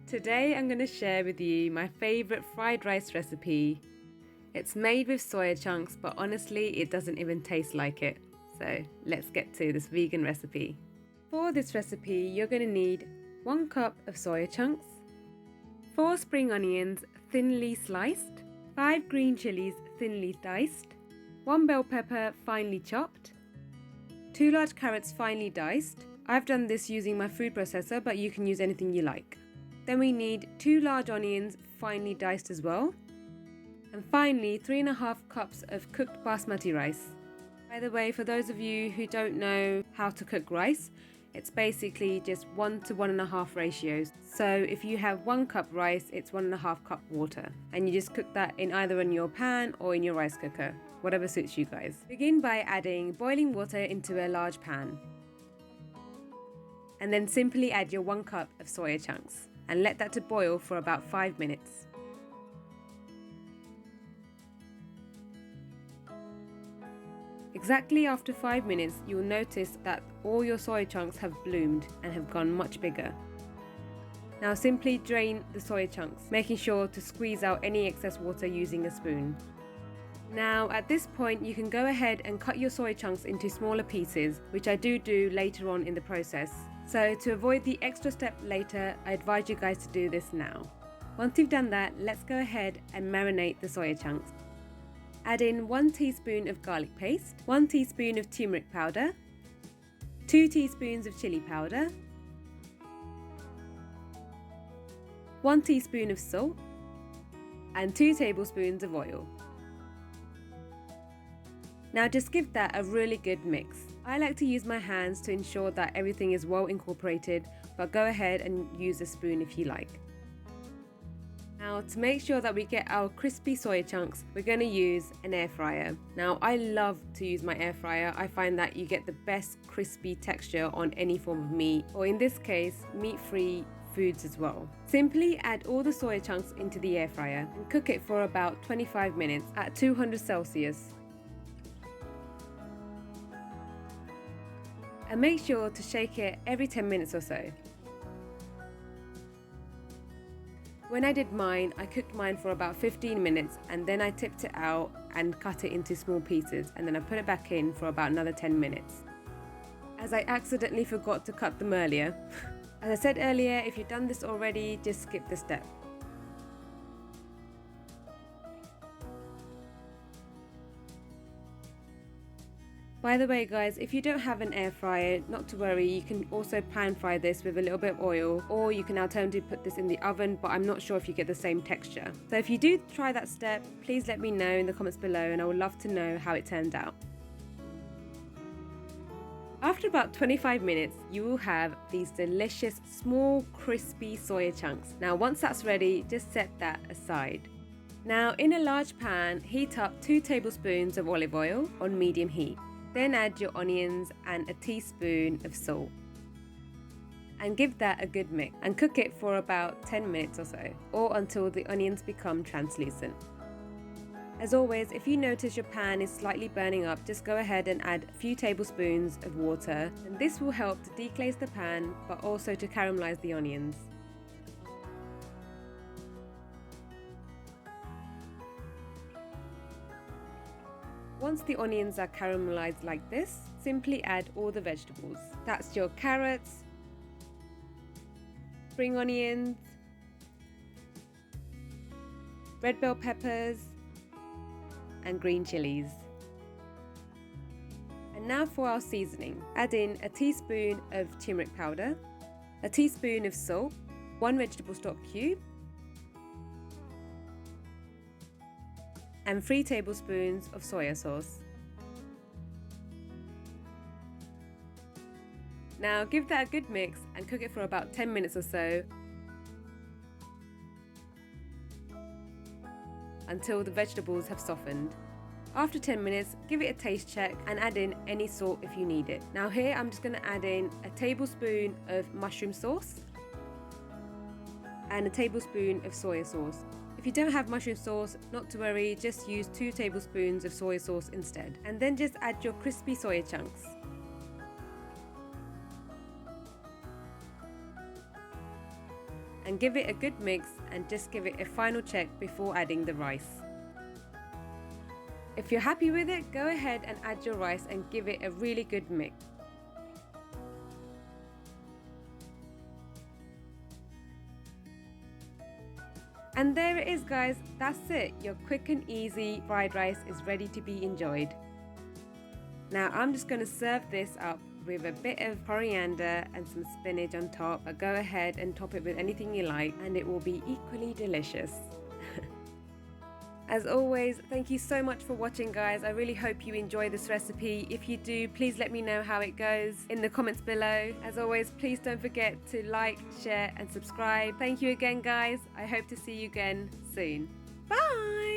Today I'm going to share with you my favourite fried rice recipe. It's made with soya chunks, but honestly it doesn't even taste like it. So let's get to this vegan recipe. For this recipe you're going to need 1 cup of soya chunks, 4 spring onions thinly sliced, 5 green chillies thinly diced, 1 bell pepper finely chopped, 2 large carrots finely diced. I've done this using my food processor, but you can use anything you like. Then we need 2 large onions finely diced as well. And finally 3.5 cups of cooked basmati rice. By the way, for those of you who don't know how to cook rice, it's basically just 1 to 1.5 ratios. So if you have 1 cup rice, it's 1.5 cup water. And you just cook that in either in your pan or in your rice cooker, whatever suits you guys. Begin by adding boiling water into a large pan. And then simply add your 1 cup of soya chunks and let that to boil for about 5 minutes. Exactly after 5 minutes, you'll notice that all your soya chunks have bloomed and have gone much bigger. Now simply drain the soya chunks, making sure to squeeze out any excess water using a spoon. Now at this point you can go ahead and cut your soya chunks into smaller pieces, which I do later on in the process. So to avoid the extra step later, I advise you guys to do this now. Once you've done that, let's go ahead and marinate the soya chunks. Add in 1 teaspoon of garlic paste, 1 teaspoon of turmeric powder, 2 teaspoons of chilli powder, 1 teaspoon of salt, and 2 tablespoons of oil. Now just give that a really good mix. I like to use my hands to ensure that everything is well incorporated, but go ahead and use a spoon if you like. Now to make sure that we get our crispy soya chunks, we're going to use an air fryer. Now I love to use my air fryer. I find that you get the best crispy texture on any form of meat, or in this case, meat-free foods as well. Simply add all the soya chunks into the air fryer and cook it for about 25 minutes at 200 Celsius. And make sure to shake it every 10 minutes or so. When I did mine, I cooked mine for about 15 minutes and then I tipped it out and cut it into small pieces, and then I put it back in for about another 10 minutes. As I accidentally forgot to cut them earlier. As I said earlier, if you've done this already, just skip this step. By the way guys, if you don't have an air fryer, not to worry, you can also pan fry this with a little bit of oil, or you can alternatively put this in the oven, but I'm not sure if you get the same texture. So if you do try that step, please let me know in the comments below and I would love to know how it turned out. After about 25 minutes, you will have these delicious small crispy soya chunks. Now once that's ready, just set that aside. Now in a large pan, heat up 2 tablespoons of olive oil on medium heat. Then add your onions and a teaspoon of salt. And give that a good mix and cook it for about 10 minutes or so, or until the onions become translucent. As always, if you notice your pan is slightly burning up, just go ahead and add a few tablespoons of water, and this will help to deglaze the pan but also to caramelize the onions. Once the onions are caramelized like this, simply add all the vegetables. That's your carrots, spring onions, red bell peppers, and green chilies. And now for our seasoning. Add in a teaspoon of turmeric powder, a teaspoon of salt, 1 vegetable stock cube, and 3 tablespoons of soya sauce. Now give that a good mix and cook it for about 10 minutes or so until the vegetables have softened. After 10 minutes, give it a taste check and add in any salt if you need it. Now here I'm just going to add in a tablespoon of mushroom sauce and a tablespoon of soya sauce. If you don't have mushroom sauce, not to worry, just use 2 tablespoons of soy sauce instead. And then just add your crispy soya chunks. and give it a good mix, and just give it a final check before adding the rice. If you're happy with it, go ahead and add your rice and give it a really good mix. And there it is, guys, that's it. Your quick and easy fried rice is ready to be enjoyed. Now I'm just going to serve this up with a bit of coriander and some spinach on top. Go ahead and top it with anything you like and it will be equally delicious. As always, thank you so much for watching, guys. I really hope you enjoy this recipe. If you do, please let me know how it goes in the comments below. As always, please don't forget to like, share and subscribe. Thank you again, guys. I hope to see you again soon. Bye!